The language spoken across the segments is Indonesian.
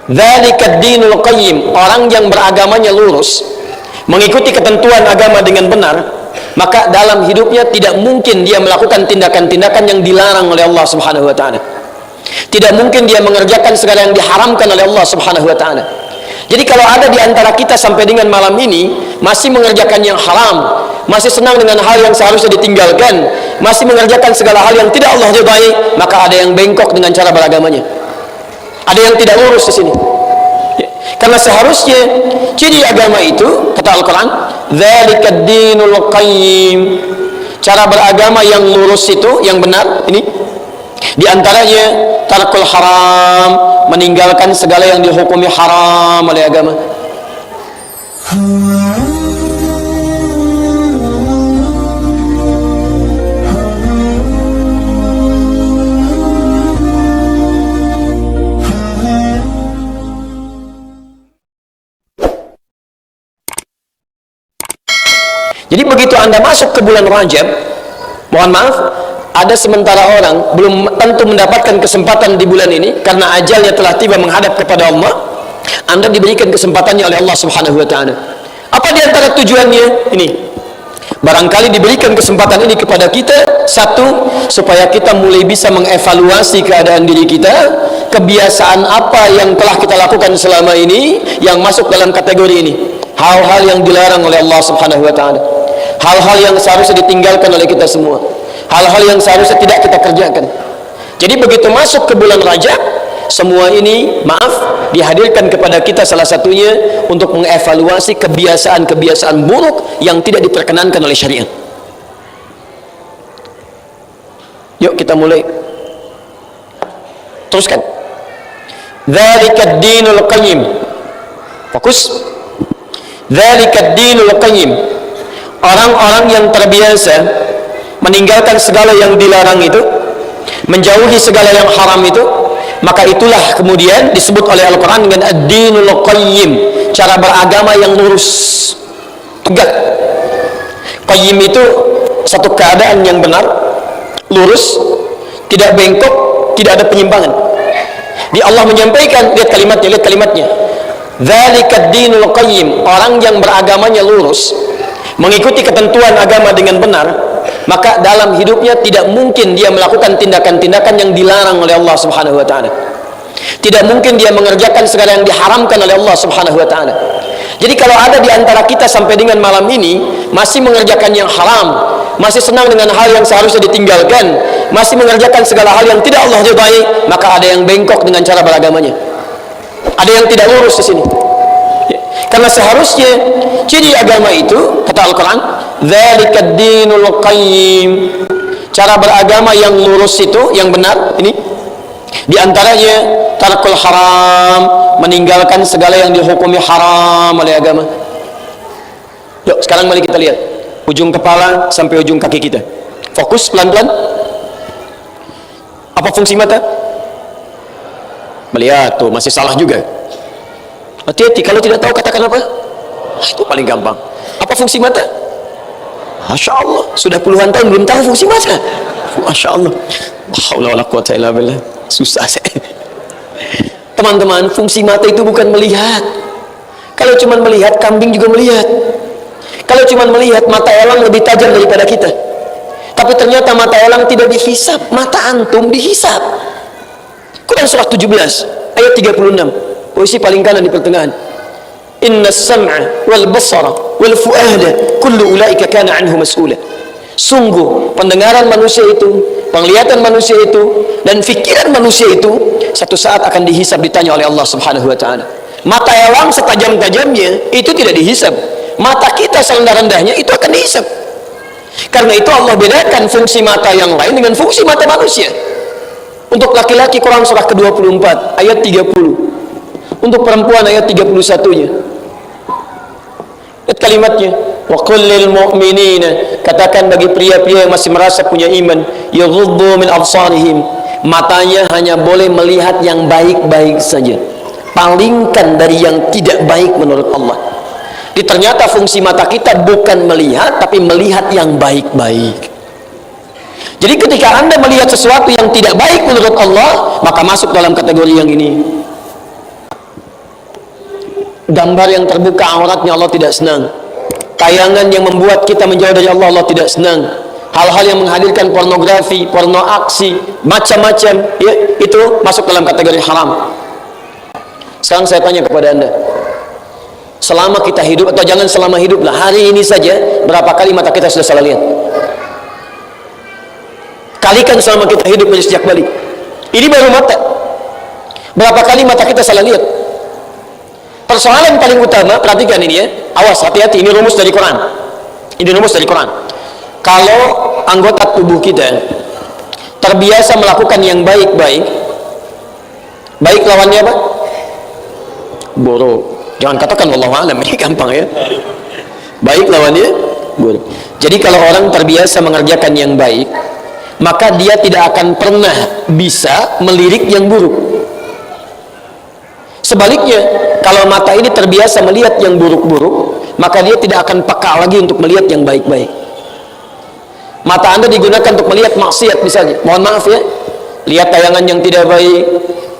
Dzalikad dinul qayyim, orang yang beragamanya lurus, mengikuti ketentuan agama dengan benar, maka dalam hidupnya tidak mungkin dia melakukan tindakan-tindakan yang dilarang oleh Allah Subhanahu wa taala. Tidak mungkin dia mengerjakan segala yang diharamkan oleh Allah Subhanahu wa taala. Jadi kalau ada di antara kita sampai dengan malam ini masih mengerjakan yang haram, masih senang dengan hal yang seharusnya ditinggalkan, masih mengerjakan segala hal yang tidak Allah ridai, maka ada yang bengkok dengan cara beragamanya. Ada yang tidak lurus di sini. Karena seharusnya ciri agama itu, kata Al-Quran, dzalikad dinul qayyim, cara beragama yang lurus itu, yang benar, ini di antaranya tarkul haram, meninggalkan segala yang dihukumi haram oleh agama. Jadi begitu Anda masuk ke bulan Rajab, mohon maaf, ada sementara orang belum tentu mendapatkan kesempatan di bulan ini karena ajalnya telah tiba menghadap kepada Allah. Anda diberikan kesempatannya oleh Allah Subhanahu wa taala. Apa di antara tujuannya? Ini. Barangkali diberikan kesempatan ini kepada kita, satu, supaya kita mulai bisa mengevaluasi keadaan diri kita, kebiasaan apa yang telah kita lakukan selama ini yang masuk dalam kategori ini. Hal-hal yang dilarang oleh Allah Subhanahu wa taala, hal-hal yang seharusnya ditinggalkan oleh kita semua, hal-hal yang seharusnya tidak kita kerjakan. Jadi begitu masuk ke bulan Rajab, semua ini, maaf, dihadirkan kepada kita salah satunya untuk mengevaluasi kebiasaan-kebiasaan buruk yang tidak diperkenankan oleh syariat. Yuk kita mulai. Teruskan. Dzalikad dinul qayyim. Fokus. Dzalikad dinul qayyim. Orang-orang yang terbiasa meninggalkan segala yang dilarang itu, menjauhi segala yang haram itu, maka itulah kemudian disebut oleh Al-Quran dengan ad-dinul qayyim, cara beragama yang lurus, tegak. Qayyim itu satu keadaan yang benar, lurus, tidak bengkok, tidak ada penyimpangan. Di Allah menyampaikan, lihat kalimatnya, dzalikad dinul qayyim, orang yang beragamanya lurus, mengikuti ketentuan agama dengan benar, maka dalam hidupnya tidak mungkin dia melakukan tindakan-tindakan yang dilarang oleh Allah Subhanahu wa taala. Tidak mungkin dia mengerjakan segala yang diharamkan oleh Allah Subhanahu wa taala. Jadi kalau ada di antara kita sampai dengan malam ini masih mengerjakan yang haram, masih senang dengan hal yang seharusnya ditinggalkan, masih mengerjakan segala hal yang tidak Allah ridai, maka ada yang bengkok dengan cara beragamanya. Ada yang tidak lurus di sini. Karena seharusnya ciri agama itu, kata Al-Quran, dzalikad dinul qayyim, cara beragama yang lurus itu, yang benar, ini di antaranya tarkul haram, meninggalkan segala yang dihukumi haram oleh agama. Yuk sekarang mari kita lihat ujung kepala sampai ujung kaki kita. Fokus pelan-pelan. Apa fungsi mata? Melihat. Tuh masih salah juga. Hati-hati, kalau tidak tahu katakan apa? Itu paling gampang. Apa fungsi mata? Masya Allah, sudah puluhan tahun belum tahu fungsi mata. Masya Allah. Susah saya. Teman-teman, fungsi mata itu bukan melihat. Kalau cuma melihat, kambing juga melihat. Kalau cuma melihat, mata elang lebih tajam daripada kita. Tapi ternyata mata elang tidak dihisap, mata antum dihisap. Quran surah 17 ayat 36. Posisi paling kanan di pertengahan. Inna sam'a wal basara wal fu'ada kullu ulaika kana anhu mas'ula. Sungguh pendengaran manusia itu, penglihatan manusia itu, dan fikiran manusia itu satu saat akan dihisab, ditanya oleh Allah Subhanahu wa taala. Mata elang setajam-tajamnya itu tidak dihisab. Mata kita serendah-rendahnya itu akan dihisab. Karena itu Allah bedakan fungsi mata yang lain dengan fungsi mata manusia. Untuk laki-laki Quran surah ke-24 ayat 30. Untuk perempuan ayat 31-nya. Lihat kalimatnya. Wa qul lil mu'minina, katakan bagi pria-pria yang masih merasa punya iman, yaghuddu min absarihim, matanya hanya boleh melihat yang baik-baik saja. Palingkan dari yang tidak baik menurut Allah. Jadi ternyata fungsi mata kita bukan melihat, tapi melihat yang baik-baik. Jadi ketika Anda melihat sesuatu yang tidak baik menurut Allah, maka masuk dalam kategori yang ini. Gambar yang terbuka auratnya Allah tidak senang. Tayangan yang membuat kita menjauh dari Allah, Allah tidak senang. Hal-hal yang menghadirkan pornografi, porno aksi, macam-macam, ya, itu masuk dalam kategori haram. Sekarang saya tanya kepada anda, selama kita hidup, atau jangan selama hidup lah, hari ini saja berapa kali mata kita sudah salah lihat? Kalikan selama kita hidup sejak balik. Ini baru mata. Berapa kali mata kita salah lihat? Persoalan paling utama, perhatikan ini ya, awas, hati-hati, ini rumus dari Quran. Ini rumus dari Quran. Kalau anggota tubuh kita terbiasa melakukan yang baik-baik, baik lawannya apa? Buruk. Jangan katakan wallahu a'lam, ini gampang ya. Baik lawannya buruk. Jadi kalau orang terbiasa mengerjakan yang baik, maka dia tidak akan pernah bisa melirik yang buruk. Sebaliknya, kalau mata ini terbiasa melihat yang buruk-buruk, maka dia tidak akan peka lagi untuk melihat yang baik-baik. Mata anda digunakan untuk melihat maksiat misalnya, mohon maaf ya, lihat tayangan yang tidak baik,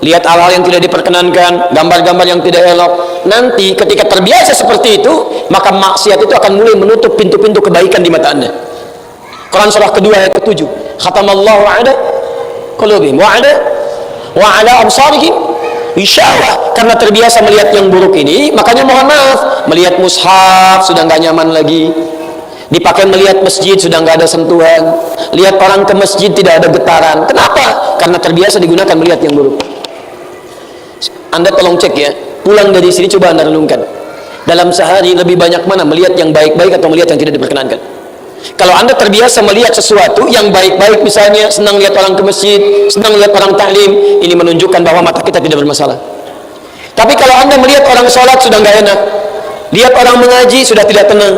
lihat hal-hal yang tidak diperkenankan, gambar-gambar yang tidak elok. Nanti ketika terbiasa seperti itu, maka maksiat itu akan mulai menutup pintu-pintu kebaikan di mata anda. Quran surah kedua ayat ke-7, khatamallahu ala qulubihim wa ala absarihim insyaAllah. Karena terbiasa melihat yang buruk ini, makanya mohon maaf, melihat mushaf sudah nggak nyaman lagi, dipakai melihat masjid sudah nggak ada sentuhan, lihat orang ke masjid tidak ada getaran. Kenapa? Karena terbiasa digunakan melihat yang buruk. Anda tolong cek ya, pulang dari sini coba anda renungkan, dalam sehari lebih banyak mana melihat yang baik-baik atau melihat yang tidak diperkenankan? Kalau anda terbiasa melihat sesuatu yang baik-baik, misalnya senang lihat orang ke masjid, senang lihat orang taklim, ini menunjukkan bahwa mata kita tidak bermasalah. Tapi kalau anda melihat orang sholat sudah nggak enak, lihat orang mengaji sudah tidak tenang,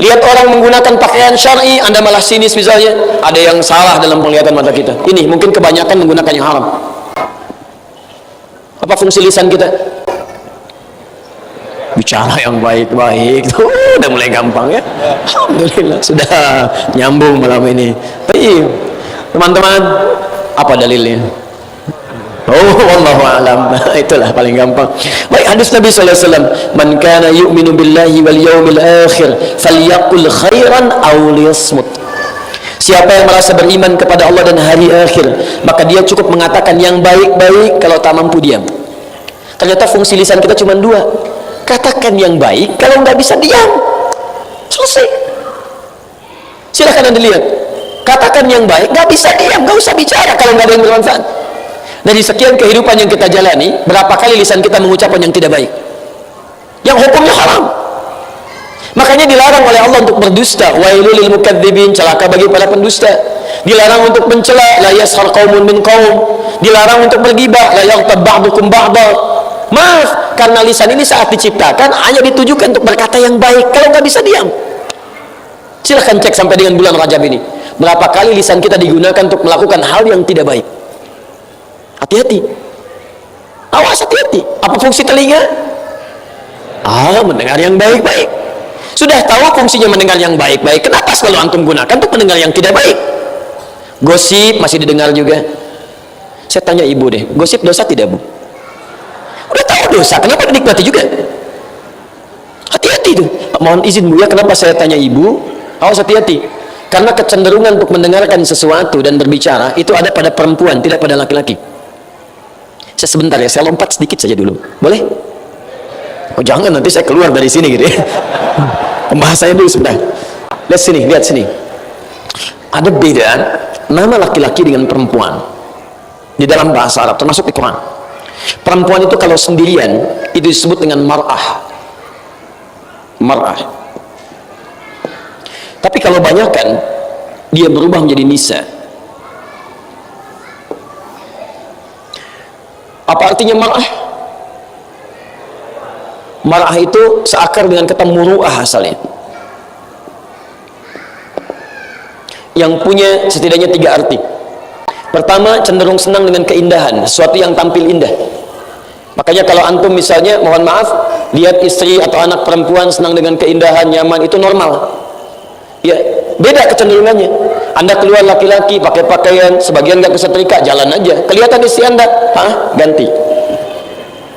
lihat orang menggunakan pakaian syar'i, anda malah sinis misalnya, ada yang salah dalam penglihatan mata kita. Ini mungkin kebanyakan menggunakan yang haram. Apa fungsi lisan kita? Bicara yang baik-baik. Udah mulai gampang ya. Alhamdulillah sudah nyambung malam ini. Baik teman-teman, apa dalilnya? Oh wallahu a'lam. Itulah paling gampang. Baik, hadis Nabi sallallahu alaihi wasallam, man kana yu'minu billahi wal yawmil akhir falyaqul khairan aw liyasmut. Siapa yang merasa beriman kepada Allah dan hari akhir, maka dia cukup mengatakan yang baik-baik, kalau tak mampu diam. Ternyata fungsi lisan kita cuma dua, katakan yang baik, kalau nggak bisa diam, selesai. Silahkan anda lihat, katakan yang baik, nggak bisa diam, nggak usah bicara kalau nggak ada yang bermanfaat. Dari sekian kehidupan yang kita jalani, berapa kali lisan kita mengucapkan yang tidak baik, yang hukumnya haram? Makanya dilarang oleh Allah untuk berdusta, wailul lil mukadzibin, celaka bagi para pendusta. Dilarang untuk mencela, la yaskhar qaumun min qaum. Dilarang untuk bergibah, la yaghtab ba'dukum ba'dha. Maaf, karena lisan ini saat diciptakan hanya ditujukan untuk berkata yang baik, kalau nggak bisa diam. Silahkan cek sampai dengan bulan Rajab ini, berapa kali lisan kita digunakan untuk melakukan hal yang tidak baik. Hati-hati, awas, hati-hati. Apa fungsi telinga? Mendengar yang baik-baik. Sudah tahu fungsinya mendengar yang baik-baik, kenapa selalu antum gunakan untuk mendengar yang tidak baik? Gosip masih didengar juga. Saya tanya ibu deh, gosip dosa tidak bu? Udah tahu dosa, kenapa dinikmati juga? Hati-hati tuh. Mohon izin bu ya, kenapa saya tanya ibu? Awas, hati-hati. Karena kecenderungan untuk mendengarkan sesuatu dan berbicara itu ada pada perempuan, tidak pada laki-laki. Saya sebentar ya, saya lompat sedikit saja dulu, boleh? Oh jangan, nanti saya keluar dari sini gitu ya. Pembahasannya dulu sebentar. Lihat sini, lihat sini. Ada beda nama laki-laki dengan perempuan di dalam bahasa Arab, termasuk di Quran. Perempuan itu kalau sendirian itu disebut dengan mar'ah. Mar'ah. Tapi kalau banyakkan, dia berubah menjadi nisa. Apa artinya mar'ah? Mar'ah itu seakar dengan kata muru'ah asalnya, yang punya setidaknya 3 arti. Pertama, cenderung senang dengan keindahan, sesuatu yang tampil indah. Makanya kalau antum misalnya, mohon maaf, lihat istri atau anak perempuan senang dengan keindahan, nyaman, itu normal. Ya, beda kecenderungannya. Anda keluar laki-laki pakai pakaian, sebagian nggak kesetrika, jalan aja, kelihatan istri Anda, ganti.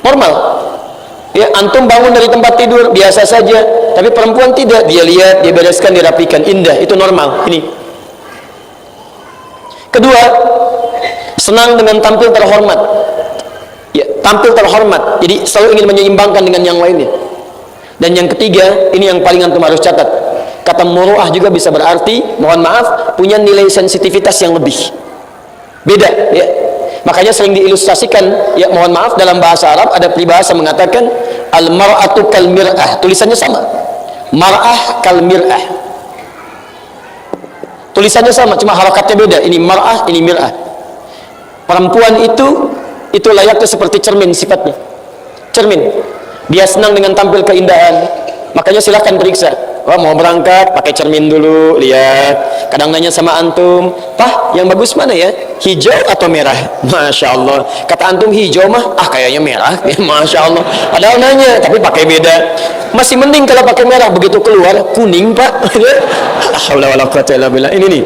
Normal. Ya, antum bangun dari tempat tidur biasa saja, tapi perempuan tidak, dia lihat, dia bereskan, dia rapikan, indah, itu normal. Ini. Kedua, senang dengan tampil terhormat. Ya, tampil terhormat. Jadi selalu ingin menyeimbangkan dengan yang lainnya. Dan yang ketiga, ini yang paling antum harus catat. Kata muru'ah juga bisa berarti, mohon maaf, punya nilai sensitivitas yang lebih. Beda, ya. Makanya sering diilustrasikan, ya mohon maaf, dalam bahasa Arab ada peribahasa mengatakan al-mar'atu kal mir'ah, tulisannya sama, mar'ah kal mir'ah, tulisannya sama, cuma harokatnya beda, ini mar'ah, ini mir'ah. Perempuan itu layaknya seperti cermin sifatnya, cermin, dia senang dengan tampil keindahan, makanya silahkan periksa. Wah, mau berangkat pakai cermin dulu, lihat. Kadang nanya sama antum, "Pah, yang bagus mana ya? Hijau atau merah?" Masya Allah. Kata antum hijau mah, kayaknya merah. Masya Allah. Padahal nanya, tapi pakai beda. Masih mending kalau pakai merah, begitu keluar kuning, Pak. Alhamdulillah. Ini nih.